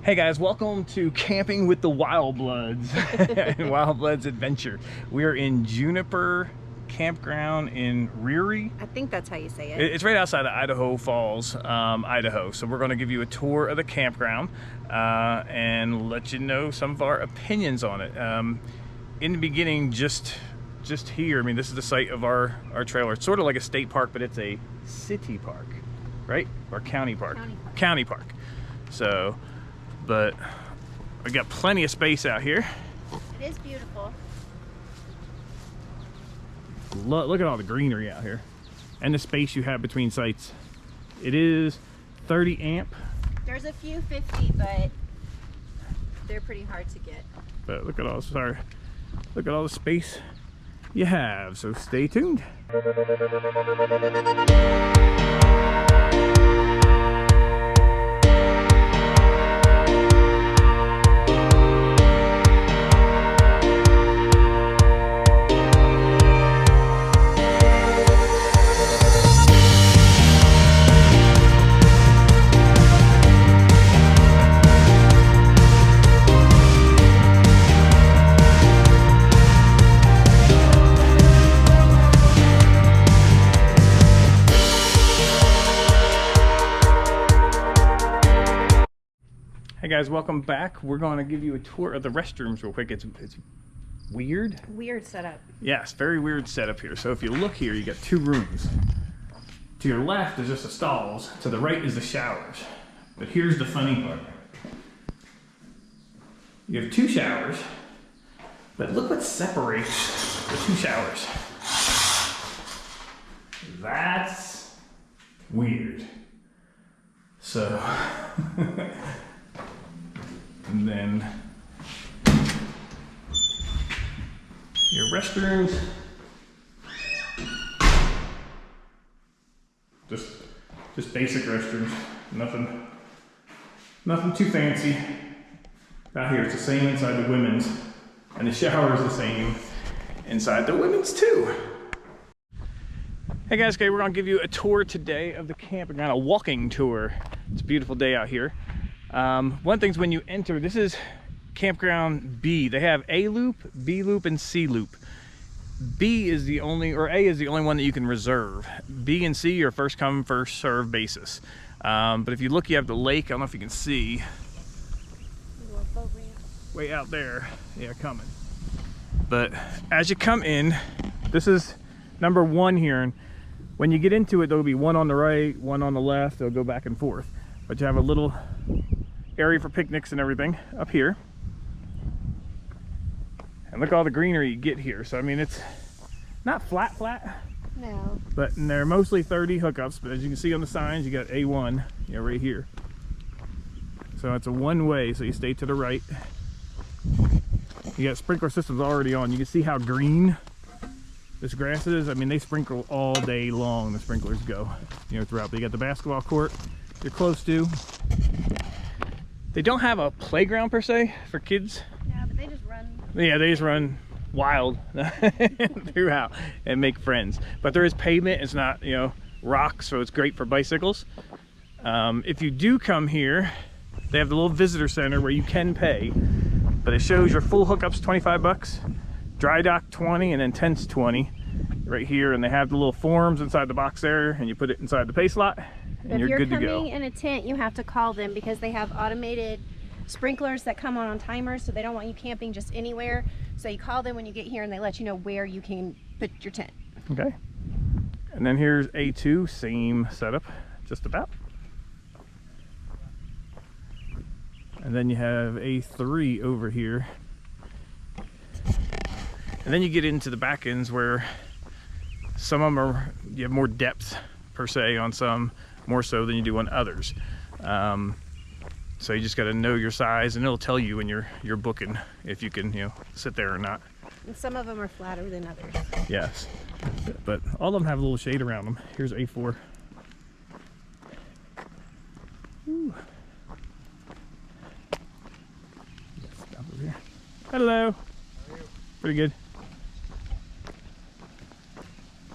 Hey guys, welcome to Camping with the Wild Bloods and Wild Bloods Adventure. We're in Juniper Campground in Ririe. I think that's how you say it. It's right outside of Idaho Falls, Idaho. So we're going to give you a tour of the campground and let you know some of our opinions on it. In the beginning, just here, I mean, this is the site of our trailer. It's sort of like a state park, but it's a city park, right? Or county park. County park. So, but we got plenty of space out here. It is beautiful. Look at all the greenery out here and the space you have between sites. It is 30 amp. There's a few 50, but they're pretty hard to get. But look at all the space you have. So stay tuned. Hey guys, welcome back. We're going to give you a tour of the restrooms real quick. It's weird. Weird setup. Yes, very weird setup here. So if you look here, you got two rooms. To your left is just the stalls. To the right is the showers. But here's the funny part. You have two showers, but look what separates the two showers. That's weird. So, and then your restrooms, just basic restrooms, nothing too fancy. Out here it's the same inside the women's, and the shower is the same inside the women's too. Hey guys, okay, we're gonna give you a tour today of the campground, a walking tour. It's a beautiful day out here. One thing's when you enter, this is campground B. They have A loop, B loop, and C loop. B is the only, or A is the only one that you can reserve. B and C are first come, first serve basis. But if you look, you have the lake. I don't know if you can see. Way out there, yeah, coming. But as you come in, this is number one here, and when you get into it, there'll be one on the right, one on the left. They'll go back and forth. But you have a little area for picnics and everything up here. And look at all the greenery you get here. So I mean, it's not flat. No. But they're mostly 30 hookups. But as you can see on the signs, you got A1, you know, right here. So it's a one way. So you stay to the right. You got sprinkler systems already on. You can see how green this grass is. I mean, they sprinkle all day long. The sprinklers go, you know, throughout. But you got the basketball court you're close to. They don't have a playground per se for kids. Yeah, but they just run. Yeah, they just run wild throughout and make friends. But there is pavement. It's not, you know, rocks, so it's great for bicycles. If you do come here, they have the little visitor center where you can pay, but it shows your full hookups 25 bucks, dry dock 20, and then tents 20 right here. And they have the little forms inside the box there, and you put it inside the pay slot, and you're good to go. If you're coming in a tent, you have to call them because they have automated sprinklers that come on timers, so they don't want you camping just anywhere. So you call them when you get here, and they let you know where you can put your tent. Okay. And then here's A2, same setup, just about. And then you have A3 over here. And then you get into the back ends where some of them are, you have more depth per se on some, more so than you do on others. So you just got to know your size, and it'll tell you when you're booking if you can, you know, sit there or not. And some of them are flatter than others. Yes, but all of them have a little shade around them. Here's A4. Ooh. Stop over here. Hello. How are you? Pretty good.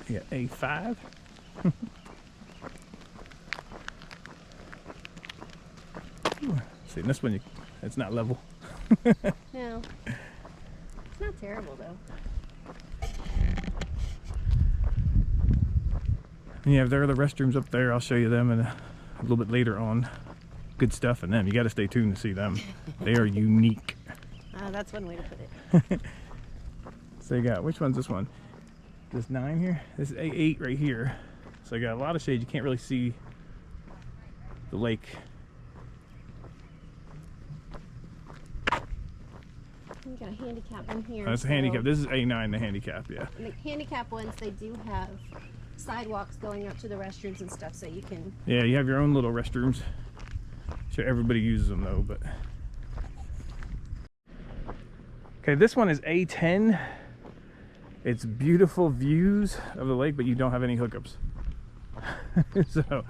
You got A5. See, this one, it's not level. No. It's not terrible though. And yeah, there are the restrooms up there. I'll show you them a little bit later on. Good stuff in them. You got to stay tuned to see them. They are unique. That's one way to put it. So you got, which one's this one? This 9 here? This is A8 right here. So you got a lot of shade. You can't really see the lake. You got a handicap one here. That's a handicap. This is A9, the handicap, yeah. And the handicap ones, they do have sidewalks going up to the restrooms and stuff, so you can... Yeah, you have your own little restrooms. Sure, everybody uses them though, but... Okay, this one is A10. It's beautiful views of the lake, but you don't have any hookups. So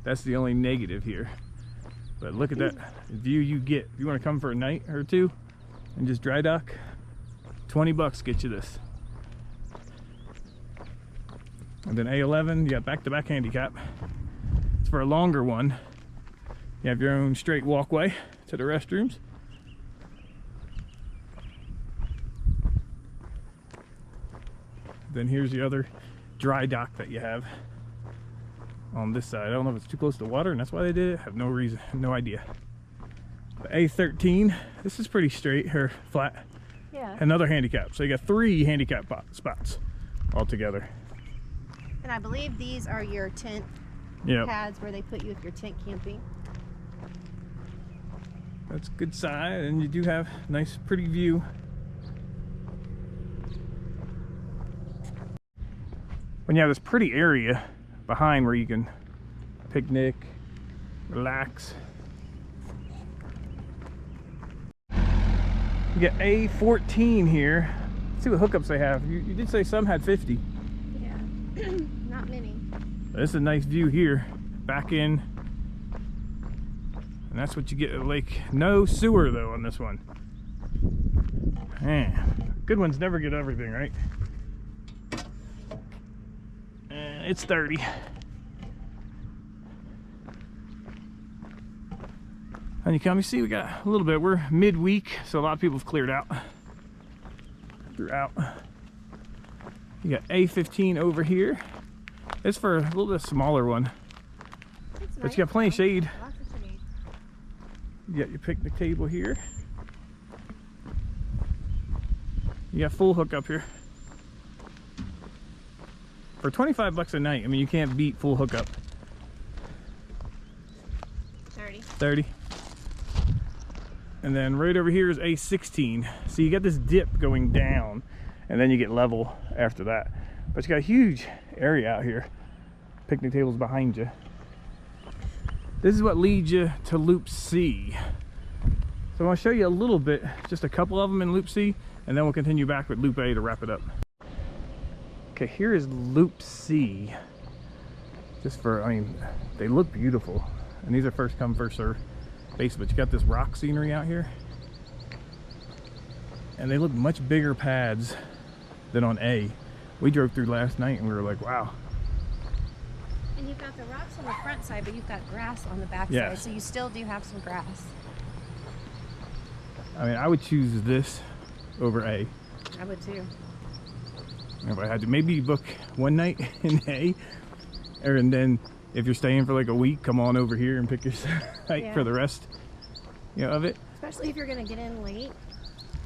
that's the only negative here. But look at that view you get. If you want to come for a night or two and just dry dock, 20 bucks get you this. And then A11, you got back-to-back handicap. It's for a longer one. You have your own straight walkway to the restrooms. Then here's the other dry dock that you have on this side. I don't know if it's too close to water and that's why they did it. I have no reason, no idea. The A13, this is pretty straight or flat. Yeah. Another handicap. So you got 3 handicap spots altogether. And I believe these are your tent pads where they put you if you're tent camping. That's good side, and you do have nice pretty view. When you have this pretty area behind where you can picnic, relax. You get A14 here. Let's see what hookups they have. You did say some had 50. Yeah, not many. This is a nice view here. Back in. And that's what you get at the lake. No sewer though on this one. Man, good ones never get everything, right? And it's 30. And you see we got a little bit. We're midweek, so a lot of people have cleared out throughout. You got A15 over here. It's for a little bit smaller one. But you got plenty of shade. Lots of shade. You got your picnic table here. You got full hookup here. For 25 bucks a night, I mean, you can't beat full hookup. 30. And then right over here is A16. So you got this dip going down, and then you get level after that. But you got a huge area out here. Picnic tables behind you. This is what leads you to Loop C. So I want to show you a little bit, just a couple of them in Loop C, and then we'll continue back with Loop A to wrap it up. Okay, here is Loop C. Just for, I mean, they look beautiful. And these are first come, first serve basis, but you got this rock scenery out here. And they look much bigger pads than on A. We drove through last night and we were like, wow. And you've got the rocks on the front side, but you've got grass on the back side, so you still do have some grass. I mean, I would choose this over A. I would too. If I had to, maybe book one night in A, and then if you're staying for like a week, come on over here and pick your site for the rest, of it. Especially if you're going to get in late.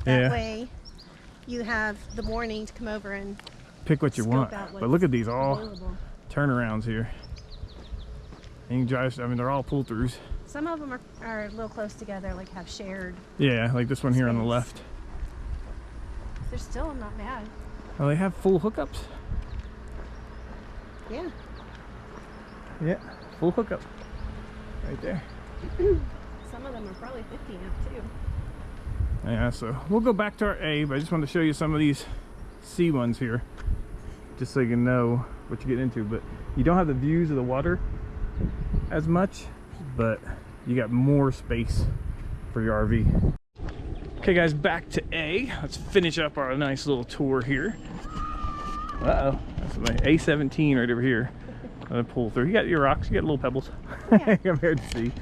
That way you have the morning to come over and pick what you want. But look at these all turnarounds here. And you can drive, I mean, they're all pull-throughs. Some of them are a little close together, like have shared. Yeah, like this one here on the left. They're still not bad. Oh, they have full hookups? Yeah. Yeah, full hookup. Right there. Some of them are probably 50 now too. Yeah, so we'll go back to our A, but I just wanted to show you some of these C ones here. Just so you can know what you get into. But you don't have the views of the water as much, but you got more space for your RV. Okay guys, back to A. Let's finish up our nice little tour here. Uh-oh, that's my A17 right over here. Pull through. You got your rocks, you got little pebbles compared to C.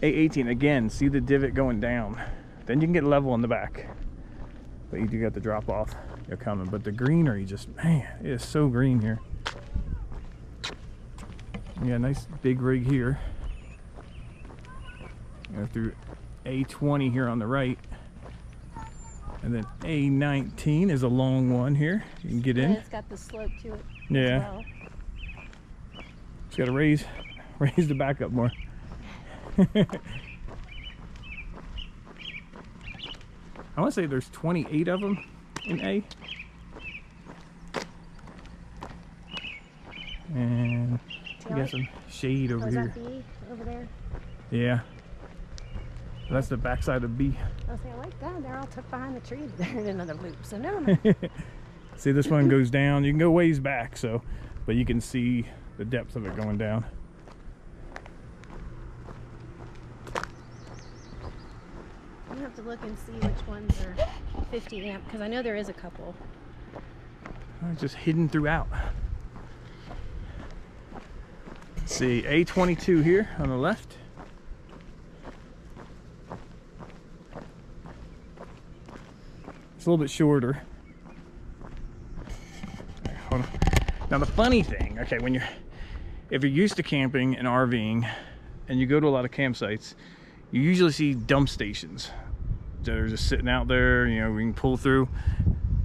A18 again, see the divot going down. Then you can get level in the back. But you do got the drop off you're coming. But the greenery just, man, it is so green here. Yeah, nice big rig here. Go through A20 here on the right. And then A19 is a long one here. You can get in. And it's got the slope to it. Yeah. As well. Just gotta raise the back up more. I want to say there's 28 of them in A. And we got some shade over here. Is that B over there? Yeah. That's the backside of B. I was saying, like that, they're all tucked behind the tree. They're in another loop, so never mind. See, this one goes down. You can go ways back, so, but you can see the depth of it going down. You have to look and see which ones are 50 amp, because I know there is a couple. It's just hidden throughout. Let's see, A22 here on the left. It's a little bit shorter. Right, hold on. Now the funny thing, okay, if you're used to camping and RVing and you go to a lot of campsites, you usually see dump stations that are just sitting out there, you know, we can pull through.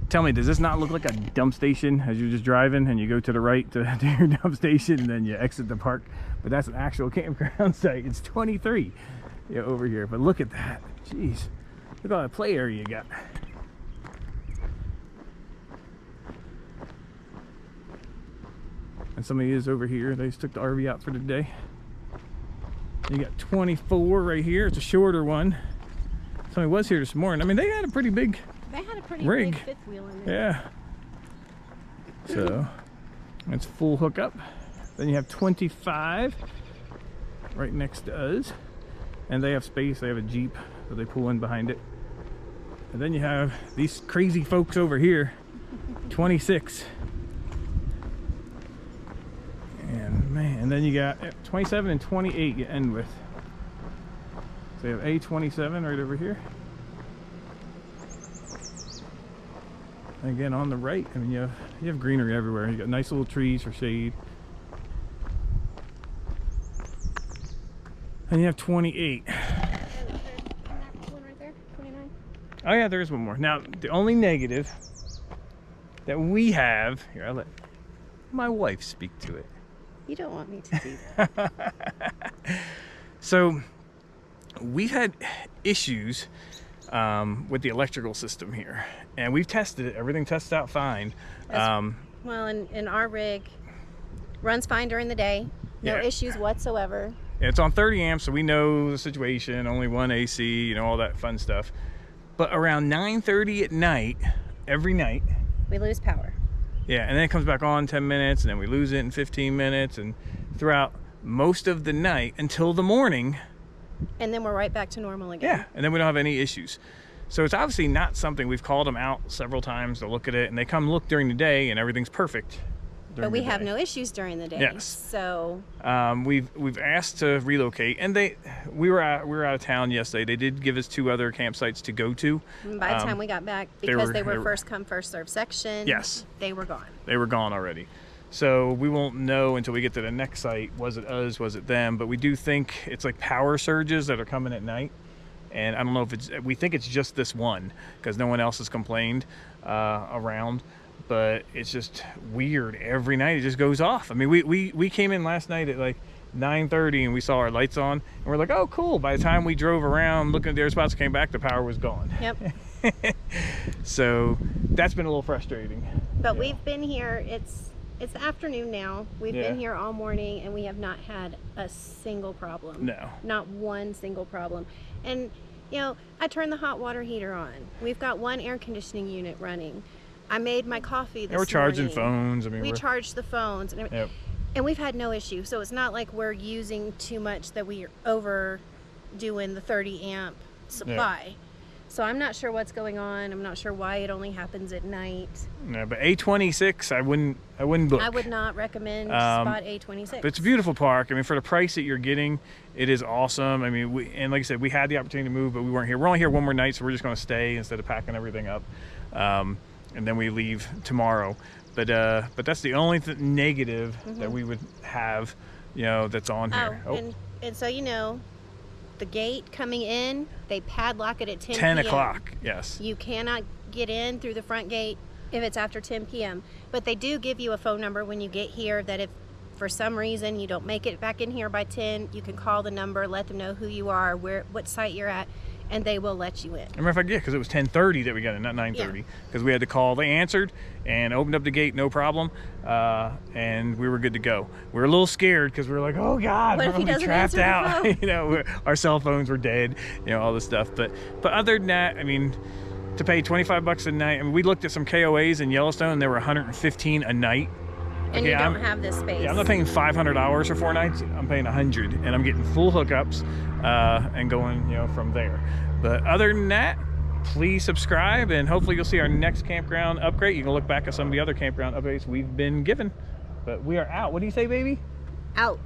Tell me, does this not look like a dump station as you're just driving and you go to the right to your dump station and then you exit the park? But that's an actual campground site. It's 23 over here, but look at that. Jeez, look at all that play area you got. And somebody is over here. They just took the RV out for the day. You got 24 right here. It's a shorter one. Somebody was here this morning. I mean, they had a pretty big rig. Big fifth wheel in there. Yeah. So it's full hookup. Then you have 25 right next to us. And they have space. They have a Jeep that they pull in behind it. And then you have these crazy folks over here. 26. And man, and then you got 27 and 28 you end with. So you have A27 right over here. And again on the right, I mean you have greenery everywhere. You got nice little trees for shade. And you have 28. One right there, 29. Oh yeah, there is one more. Now the only negative that we have here, I'll let my wife speak to it. You don't want me to do that. So we've had issues with the electrical system here, and we've tested it. Everything tests out fine. Well, and our rig runs fine during the day. No issues whatsoever. It's on 30 amps, so we know the situation. Only one AC, you know, all that fun stuff. But around 9:30 at night, every night, we lose power. Yeah, and then it comes back on 10 minutes, and then we lose it in 15 minutes, and throughout most of the night until the morning. And then we're right back to normal again. Yeah, and then we don't have any issues. So it's obviously not something, we've called them out several times to look at it, and they come look during the day, and everything's perfect. But we have no issues during the day. Yes. So we've asked to relocate, and we were out of town yesterday. They did give us 2 other campsites to go to. And by the time we got back, because they were first come first served section. Yes. They were gone. They were gone already. So we won't know until we get to the next site. Was it us? Was it them? But we do think it's like power surges that are coming at night. And I don't know if we think it's just this one because no one else has complained around. But it's just weird. Every night it just goes off. I mean, we came in last night at like 9:30 and we saw our lights on. And we're like, oh, cool. By the time we drove around looking at the other spots and came back, the power was gone. Yep. So that's been a little frustrating. But we've been here. It's the afternoon now. We've been here all morning and we have not had a single problem. No. Not one single problem. And, you know, I turned the hot water heater on. We've got one air conditioning unit running. I made my coffee this morning. We're charging phones. I mean, we charged the phones and everything. Yep. And we've had no issue. So it's not like we're using too much that we are overdoing the 30 amp supply. So I'm not sure what's going on. I'm not sure why it only happens at night. No, but A26, I wouldn't book. I would not recommend spot A26. But it's a beautiful park. I mean, for the price that you're getting, it is awesome. I mean, and like I said, we had the opportunity to move, but we weren't here. We're only here one more night, so we're just going to stay instead of packing everything up. And then we leave tomorrow. But that's the only negative that we would have, you know, that's on here. And so, you know, the gate coming in, they padlock it at 10 o'clock, yes. You cannot get in through the front gate if it's after 10 p.m. But they do give you a phone number when you get here that if for some reason you don't make it back in here by 10, you can call the number, let them know who you are, what site you're at, and they will let you in. As a matter of fact, yeah, because it was 10:30 that we got in, not 9:30, because we had to call. They answered and opened up the gate, no problem, and we were good to go. We were a little scared because we were like, oh God, what we're if he gonna be doesn't trapped answer the out. You know, our cell phones were dead, you know, all this stuff. But other than that, I mean, to pay $25 a night, I mean, we looked at some KOAs in Yellowstone, they were $115 a night. And you don't have this space. Yeah, I'm not paying $500 for 4 nights. I'm paying $100, and I'm getting full hookups and going, you know, from there. But other than that, please subscribe, and hopefully you'll see our next campground upgrade. You can look back at some of the other campground upgrades we've been given. But we are out. What do you say, baby? Out.